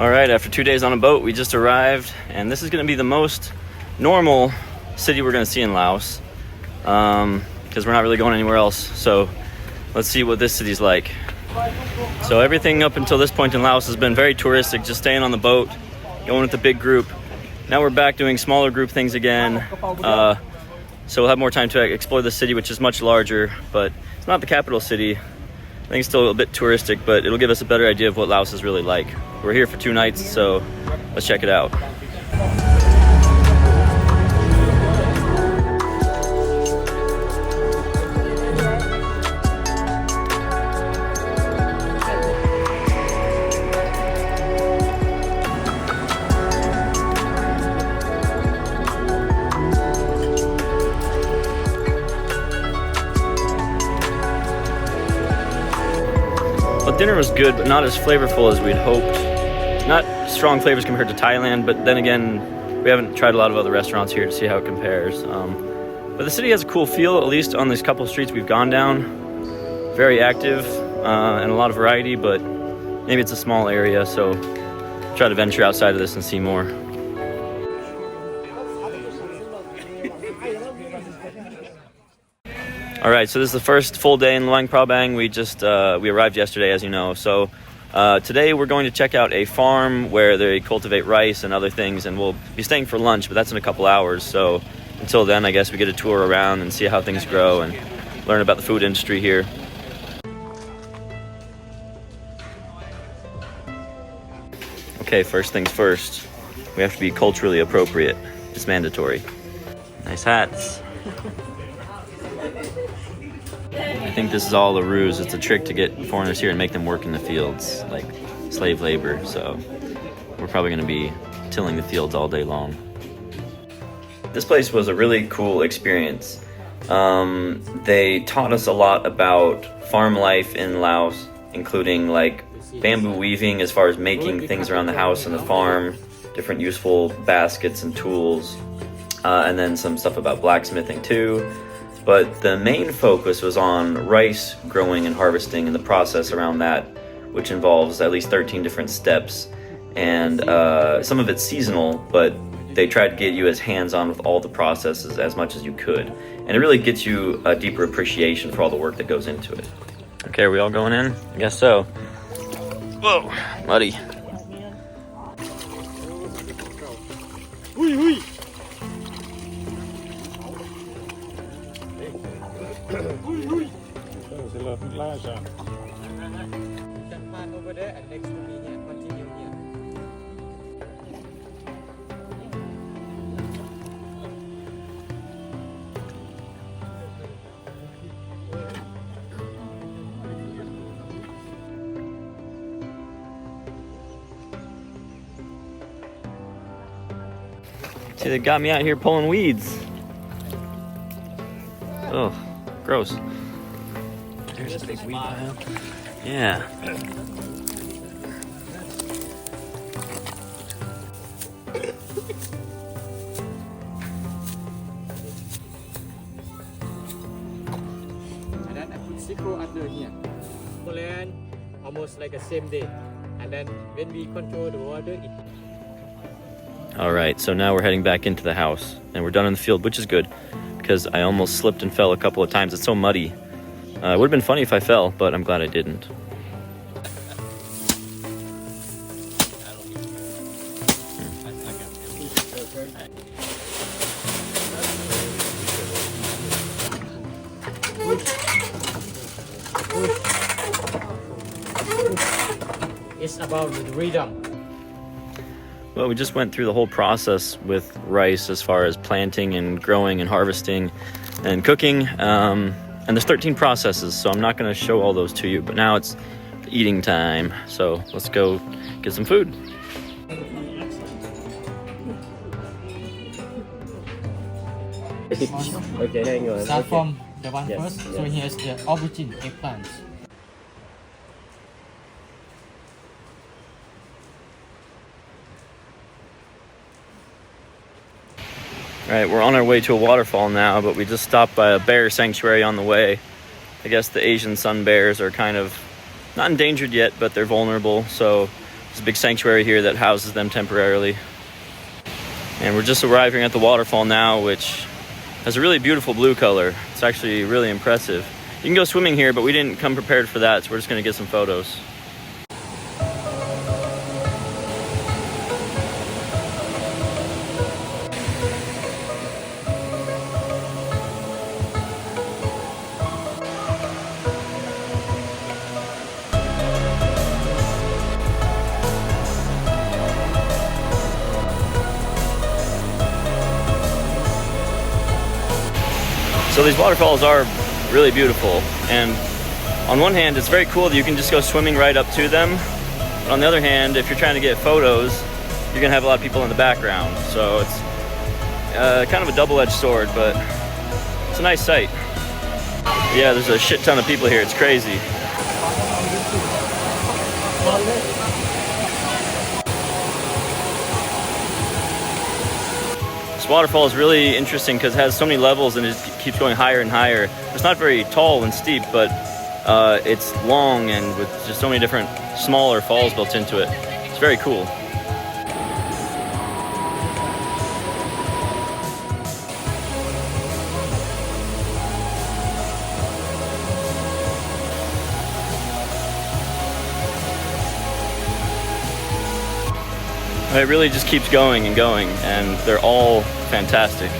All right, after 2 days on a boat, we just arrived, and this is going to be the most normal city we're going to see in Laos, because we're not really going anywhere else. So let's see what this city's like. So everything up until this point in Laos has been very touristic, just staying on the boat, going with the big group. Now we're back doing smaller group things again. So we'll have more time to explore the city, which is much larger, but it's not the capital city. I think it's still a bit touristic, but it'll give us a better idea of what Laos is really like. We're here for 2 nights, so let's check it out. Well, dinner was good, but not as flavorful as we'd hoped. Not strong flavors compared to Thailand, but then again, we haven't tried a lot of other restaurants here to see how it compares. But the city has a cool feel, at least on these couple streets we've gone down. Very active and a lot of variety, but maybe it's a small area, so try to venture outside of this and see more. All right, so this is the first full day in Luang Prabang. We arrived yesterday, as you know. So today we're going to check out a farm where they cultivate rice and other things, and we'll be staying for lunch, but that's in a couple hours. So until then, I guess we get a tour around and see how things grow and learn about the food industry here. Okay, first things first. We have to be culturally appropriate. It's mandatory. Nice hats. I think this is all a ruse. It's a trick to get foreigners here and make them work in the fields, like slave labor. So we're probably going to be tilling the fields all day long. This place was a really cool experience. They taught us a lot about farm life in Laos, including like bamboo weaving as far as making things around the house and the farm, different useful baskets and tools, and then some stuff about blacksmithing too. But the main focus was on rice growing and harvesting and the process around that, which involves at least 13 different steps. And some of it's seasonal, but they tried to get you as hands-on with all the processes as much as you could. And it really gets you a deeper appreciation for all the work that goes into it. Okay, are we all going in? I guess so. Whoa, muddy. Over there and next to me here, continue here. See, they got me out here pulling weeds. Oh, gross. There's a big weed pile. Yeah. And then I put Sikro under here. Poland almost like the same day. And then when we control the water, it... All right, so now we're heading back into the house, and we're done in the field, which is good, because I almost slipped and fell a couple of times. It's so muddy. It would have been funny if I fell, but I'm glad I didn't. It's about the rhythm. Well, we just went through the whole process with rice as far as planting and growing and harvesting and cooking. And there's 13 processes, so I'm not going to show all those to you. But now it's eating time, so let's go get some food. Okay, hang on. Start from the one first. So here's the aubergine eggplants. All right, we're on our way to a waterfall now, but we just stopped by a bear sanctuary on the way. I guess the Asian sun bears are kind of not endangered yet, but they're vulnerable, so There's a big sanctuary here that houses them temporarily. And we're just arriving at the waterfall now, which has a really beautiful blue color. It's actually really impressive. You can go swimming here, but we didn't come prepared for that, so we're just gonna get some photos. So these waterfalls are really beautiful, and on one hand it's very cool that you can just go swimming right up to them, but on the other hand, if you're trying to get photos, you're gonna have a lot of people in the background, so it's kind of a double-edged sword, but it's a nice sight. Yeah, there's a shit ton of people here, it's crazy. This waterfall is really interesting because it has so many levels and it just keeps going higher and higher. It's not very tall and steep, but it's long and with just so many different smaller falls built into it. It's very cool. It really just keeps going and going, and they're all fantastic.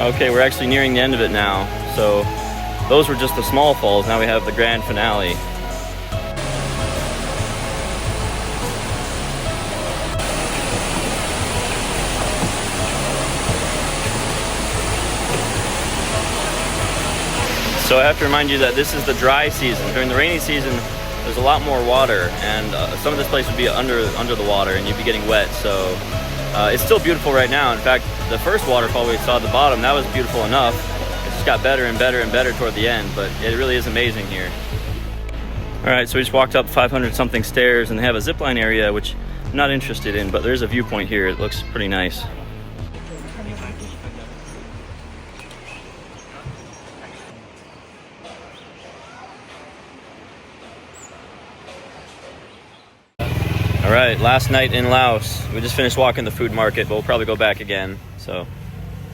Okay, we're actually nearing the end of it now. So those were just the small falls. Now we have the grand finale. So I have to remind you that this is the dry season. During the rainy season, there's a lot more water, and some of this place would be under the water, and you'd be getting wet. So it's still beautiful right now. In fact, the first waterfall we saw at the bottom, that was beautiful enough. It just got better and better and better toward the end, but it really is amazing here. All right, so we just walked up 500 something stairs, and they have a zipline area, which I'm not interested in, but there's a viewpoint here. It looks pretty nice. All right, last night in Laos. We just finished walking the food market, but we'll probably go back again. So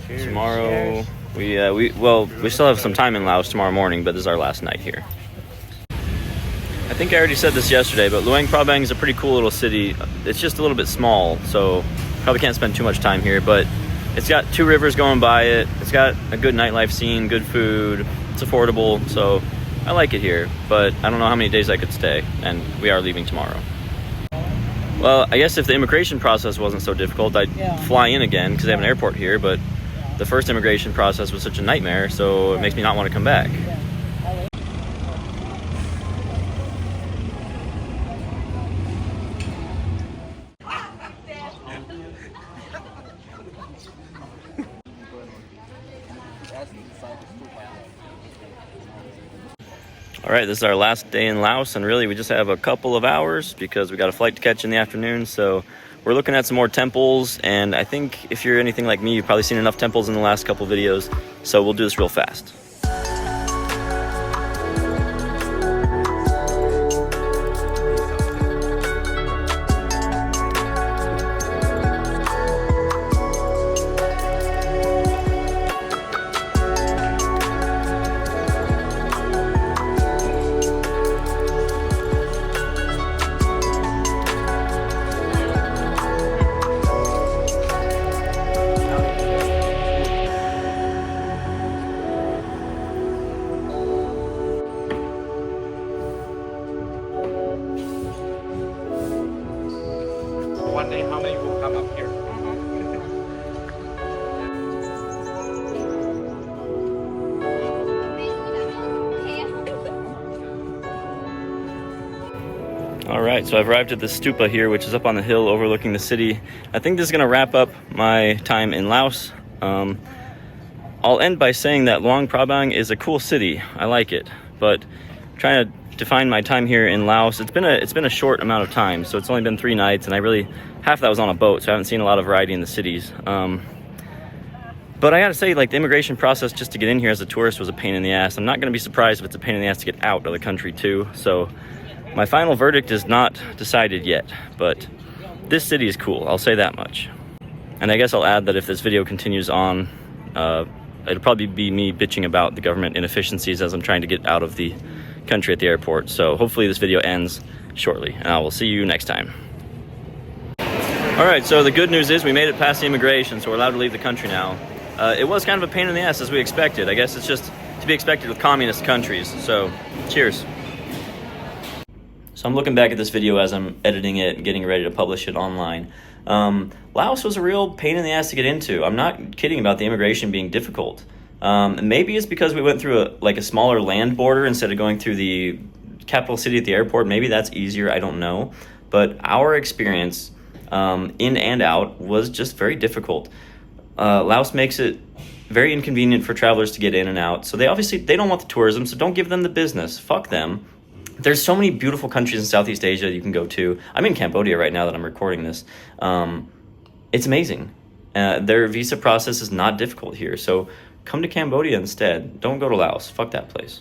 cheers, tomorrow, cheers. We still have some time in Laos tomorrow morning, but this is our last night here. I think I already said this yesterday, but Luang Prabang is a pretty cool little city. It's just a little bit small, so probably can't spend too much time here, but it's got 2 rivers going by it. It's got a good nightlife scene, good food. It's affordable, so I like it here, but I don't know how many days I could stay, and we are leaving tomorrow. Well, I guess if the immigration process wasn't so difficult, I'd fly in again because they have an airport here, but the first immigration process was such a nightmare, so it makes me not want to come back. All right, this is our last day in Laos, and really we just have a couple of hours because we got a flight to catch in the afternoon. So we're looking at some more temples, and I think if you're anything like me, you've probably seen enough temples in the last couple videos. So we'll do this real fast. One day, how many will come up here? All right, so I've arrived at the stupa here, which is up on the hill overlooking the city. I think this is gonna wrap up my time in Laos. I'll end by saying that Luang Prabang is a cool city. I like it, but trying to define my time here in Laos, it's been a short amount of time, so it's only been 3 nights, and half that was on a boat, so I haven't seen a lot of variety in the cities. But I gotta say, like, the immigration process just to get in here as a tourist was a pain in the ass. I'm not gonna be surprised if it's a pain in the ass to get out of the country too. So my final verdict is not decided yet, but this city is cool, I'll say that much. And I guess I'll add that if this video continues on, it'll probably be me bitching about the government inefficiencies as I'm trying to get out of the country at the airport. So hopefully this video ends shortly, and I will see you next time. All right, so the good news is we made it past the immigration, so we're allowed to leave the country now. It was kind of a pain in the ass as we expected. I guess it's just to be expected with communist countries. So cheers. So I'm looking back at this video as I'm editing it and getting ready to publish it online. Laos was a real pain in the ass to get into. I'm not kidding about the immigration being difficult. Maybe it's because we went through a smaller land border instead of going through the capital city at the airport. Maybe that's easier, I don't know. But our experience in and out was just very difficult. Laos makes it very inconvenient for travelers to get in and out. So they don't want the tourism, so don't give them the business. Fuck them. There's so many beautiful countries in Southeast Asia you can go to. I'm in Cambodia right now that I'm recording this. It's amazing. Their visa process is not difficult here. So come to Cambodia instead. Don't go to Laos. Fuck that place.